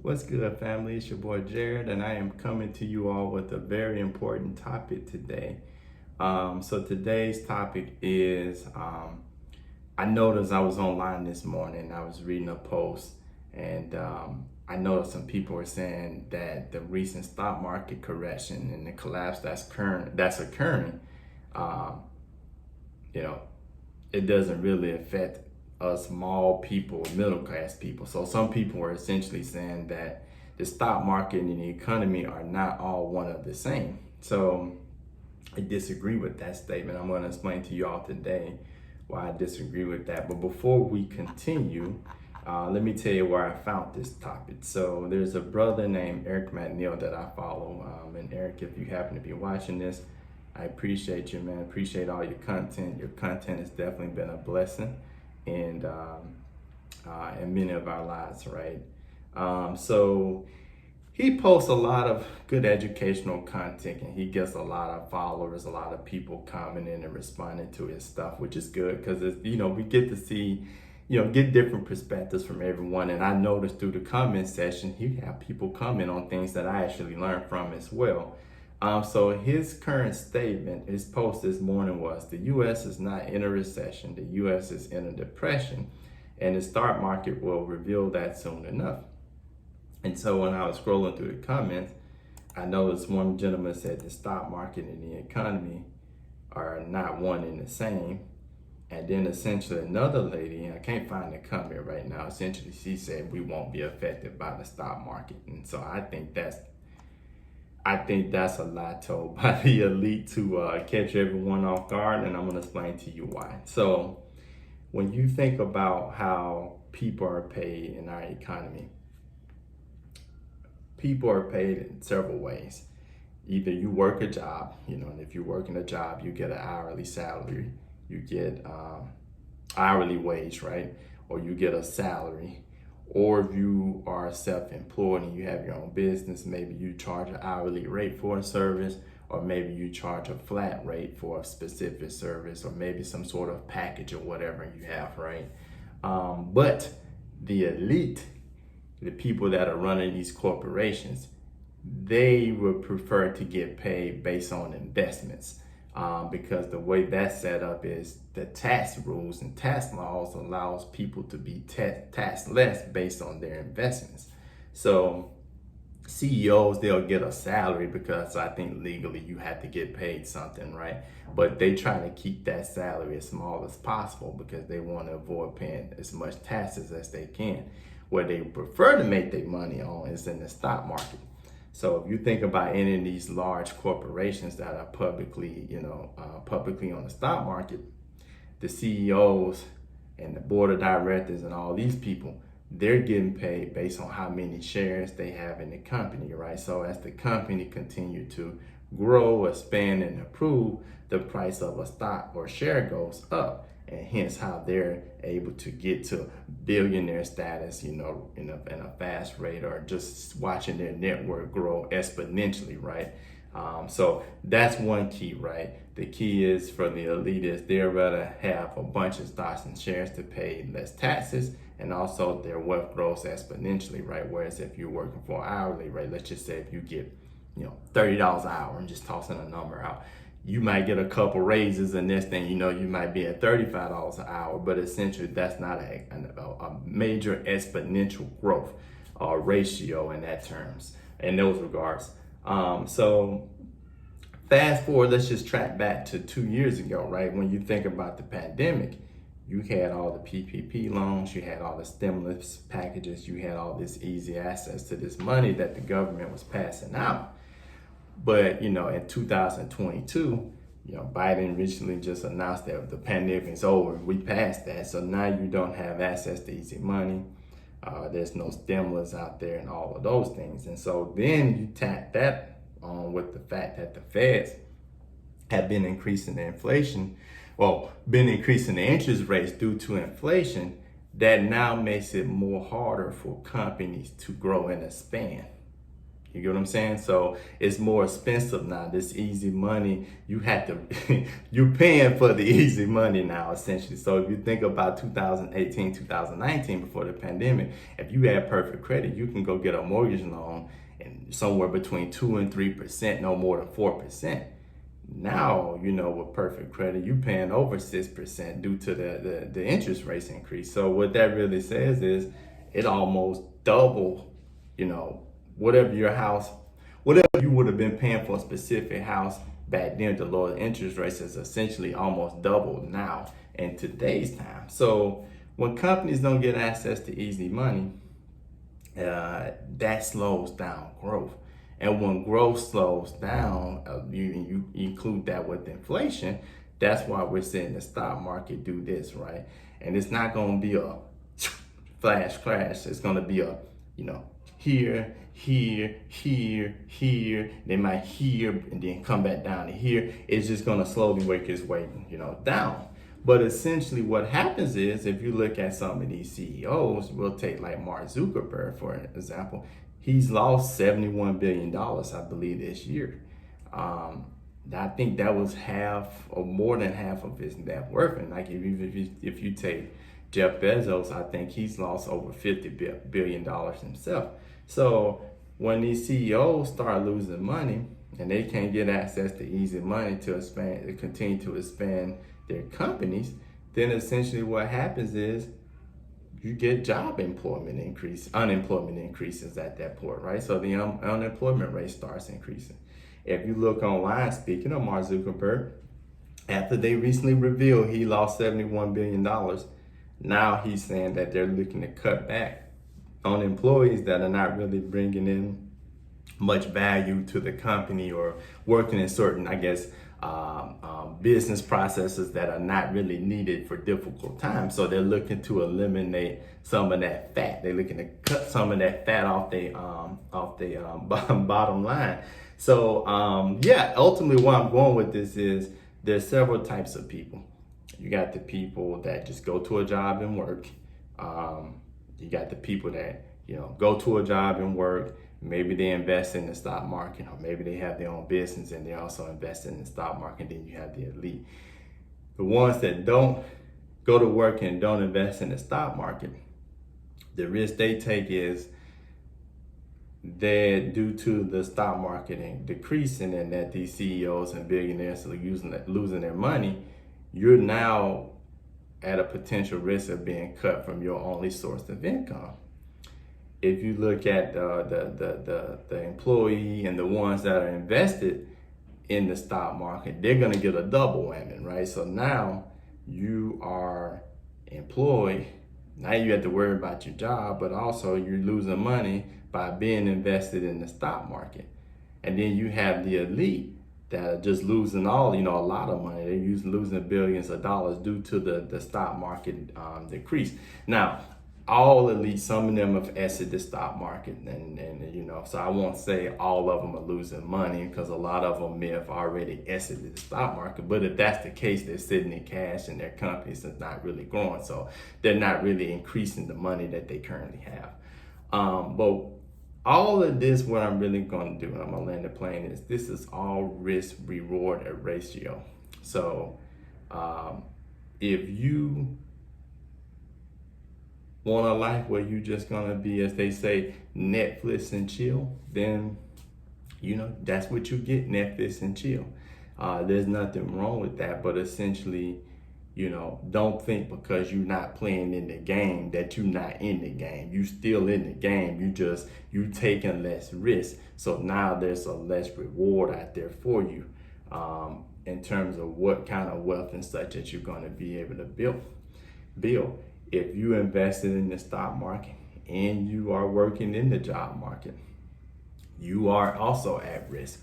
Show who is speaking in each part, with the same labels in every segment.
Speaker 1: What's good, family? It's your boy Jared, and I am coming to you all with a very important topic today. So today's topic is I noticed I was online this morning. I was reading a post, and I noticed some people were saying that the recent stock market correction and the collapse that's occurring, um, you know, it doesn't really affect us small people, middle class people. So some people are essentially saying that the stock market and the economy are not all one of the same. So I disagree with that statement. I'm going to explain to you all today why I disagree with that. But before we continue, let me tell you where I found this topic. So there's a brother named Eric McNeil that I follow. And Eric, if you happen to be watching this, I appreciate you, man. Appreciate all your content. Your content has definitely been a blessing in many of our lives, right? So he posts a lot of good educational content, and he gets a lot of followers, a lot of people commenting and responding to his stuff, which is good because it's, we get to see, get different perspectives from everyone. And I noticed through the comment section, he have people comment on things that I actually learned from as well. So his current statement, his post this morning was, the U.S. is not in a recession, the U.S. is in a depression, and the stock market will reveal that soon enough. And so when I was scrolling through the comments, I noticed one gentleman said the stock market and the economy are not one and the same. And then essentially another lady, I can't find the comment right now, essentially she said we won't be affected by the stock market. And so I think that's a lie told by the elite to catch everyone off guard, and I'm going to explain to you why. So when you think about how people are paid in our economy, people are paid in several ways. Either you work a job, and if you're working a job, you get an hourly salary, you get hourly wage, right? Or you get a salary. Or if you are self-employed and you have your own business, maybe you charge an hourly rate for a service, or maybe you charge a flat rate for a specific service, or maybe some sort of package or whatever you have, right? But the elite, the people that are running these corporations, they would prefer to get paid based on investments. Because the way that's set up is the tax rules and tax laws allows people to be taxed less based on their investments. So CEOs, they'll get a salary because I think legally you have to get paid something, right? But they try to keep that salary as small as possible because they want to avoid paying as much taxes as they can. Where they prefer to make their money on is in the stock market. So if you think about any of these large corporations that are publicly on the stock market, the CEOs and the board of directors and all these people, they're getting paid based on how many shares they have in the company, right? So as the company continue to grow, expand, and improve, the price of a stock or share goes up. And hence how they're able to get to billionaire status, in a fast rate, or just watching their network grow exponentially, right? So that's one key, right? The key is for the elite is they'd rather have a bunch of stocks and shares to pay less taxes, and also their wealth grows exponentially, right? Whereas if you're working for an hourly rate, let's just say if you get, $30 an hour, and just tossing a number out, you might get a couple raises, and next thing you know, you might be at $35 an hour, but essentially that's not a major exponential growth ratio in those regards. So fast forward, let's just track back to 2 years ago, right? When you think about the pandemic, you had all the PPP loans, you had all the stimulus packages, you had all this easy access to this money that the government was passing out. But, in 2022, Biden recently just announced that the pandemic is over. We passed that. So now you don't have access to easy money. There's no stimulus out there and all of those things. And so then you tap that on with the fact that the feds have been increasing the interest rates due to inflation. That now makes it more harder for companies to grow and expand. You get what I'm saying? So it's more expensive now. This easy money, you had to, you're paying for the easy money now, essentially. So if you think about 2018, 2019, before the pandemic, if you had perfect credit, you can go get a mortgage loan and somewhere between 2 and 3%, no more than 4%. Now, with perfect credit, you paying over 6% due to the interest rates increase. So what that really says is it almost double, you know, whatever your house, whatever you would have been paying for a specific house back then, the lower interest rates is essentially almost doubled now in today's time. So when companies don't get access to easy money, that slows down growth. And when growth slows down, you include that with inflation, that's why we're seeing the stock market do this, right? And it's not going to be a flash crash. It's going to be a, here, here, here, here. They might here and then come back down to here. It's just going to slowly work its way, down. But essentially what happens is, if you look at some of these CEOs, we'll take like Mark Zuckerberg, for example, he's lost $71 billion, I believe, this year. I think that was half or more than half of his net worth. And like if you take Jeff Bezos, I think he's lost over $50 billion himself. So when these CEOs start losing money and they can't get access to easy money to continue to expand their companies, then essentially what happens is you get unemployment increases at that point, right? So the unemployment rate starts increasing. If you look online, speaking of Mark Zuckerberg, after they recently revealed he lost $71 billion, now he's saying that they're looking to cut back on employees that are not really bringing in much value to the company or working in certain, business processes that are not really needed for difficult times. So they're looking to eliminate some of that fat. They're looking to cut some of that fat off the bottom line. So ultimately where I'm going with this is there's several types of people. You got the people that just go to a job and work. You got the people that, go to a job and work. Maybe they invest in the stock market, or maybe they have their own business and they also invest in the stock market. Then you have the elite. The ones that don't go to work and don't invest in the stock market, the risk they take is that due to the stock market decreasing and that these CEOs and billionaires are losing their money, you're now at a potential risk of being cut from your only source of income. If you look at the employee and the ones that are invested in the stock market, they're going to get a double whammy, right? So now you are employed. Now you have to worry about your job, but also you're losing money by being invested in the stock market. And then you have the elite that are just losing a lot of money. They're losing billions of dollars due to the stock market decrease. Now, all elite, some of them have exited the stock market, and so I won't say all of them are losing money because a lot of them may have already exited the stock market. But if that's the case, they're sitting in cash and their companies are not really growing, so they're not really increasing the money that they currently have. But all of this, what I'm really going to do, and I'm going to land the plane, is this is all risk reward ratio. So if you want a life where you're just gonna be, as they say, Netflix and chill, then that's what you get, Netflix and chill. There's nothing wrong with that, but essentially, don't think because you're not playing in the game that you're not in the game. You still in the game. You taking less risk. So now there's a less reward out there for you in terms of what kind of wealth and such that you're gonna be able to build. If you invested in the stock market and you are working in the job market, you are also at risk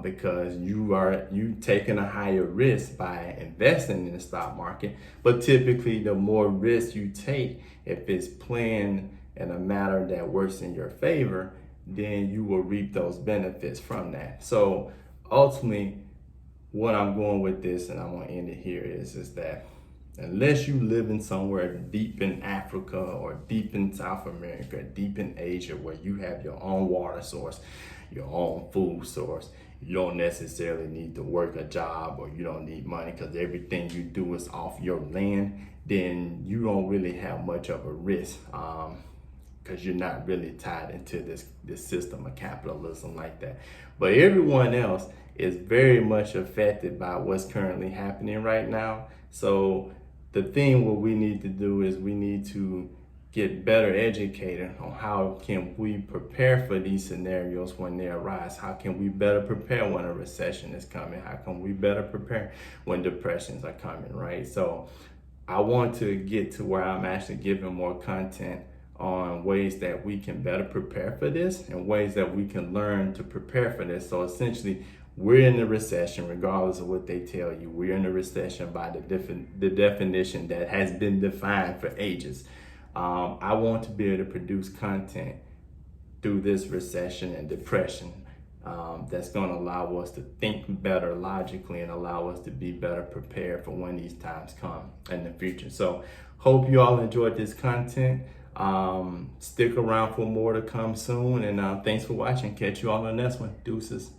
Speaker 1: because you taking a higher risk by investing in the stock market. But typically, the more risk you take, if it's playing in a manner that works in your favor, then you will reap those benefits from that. So ultimately, what I'm going with this, and I'm going to end it here, is that Unless you live in somewhere deep in Africa or deep in South America, deep in Asia, where you have your own water source, your own food source, you don't necessarily need to work a job, or you don't need money because everything you do is off your land, then you don't really have much of a risk, because you're not really tied into this system of capitalism like that. But everyone else is very much affected by what's currently happening right now. So the thing what we need to do is we need to get better educated on how can we prepare for these scenarios when they arise. How can we better prepare when a recession is coming? How can we better prepare when depressions are coming, right? So I want to get to where I'm actually giving more content on ways that we can better prepare for this and ways that we can learn to prepare for this. So essentially, we're in a recession, regardless of what they tell you. We're in a recession by the definition that has been defined for ages. I want to be able to produce content through this recession and depression that's going to allow us to think better logically and allow us to be better prepared for when these times come in the future. So hope you all enjoyed this content. Stick around for more to come soon, and thanks for watching. Catch you all on the next one. Deuces.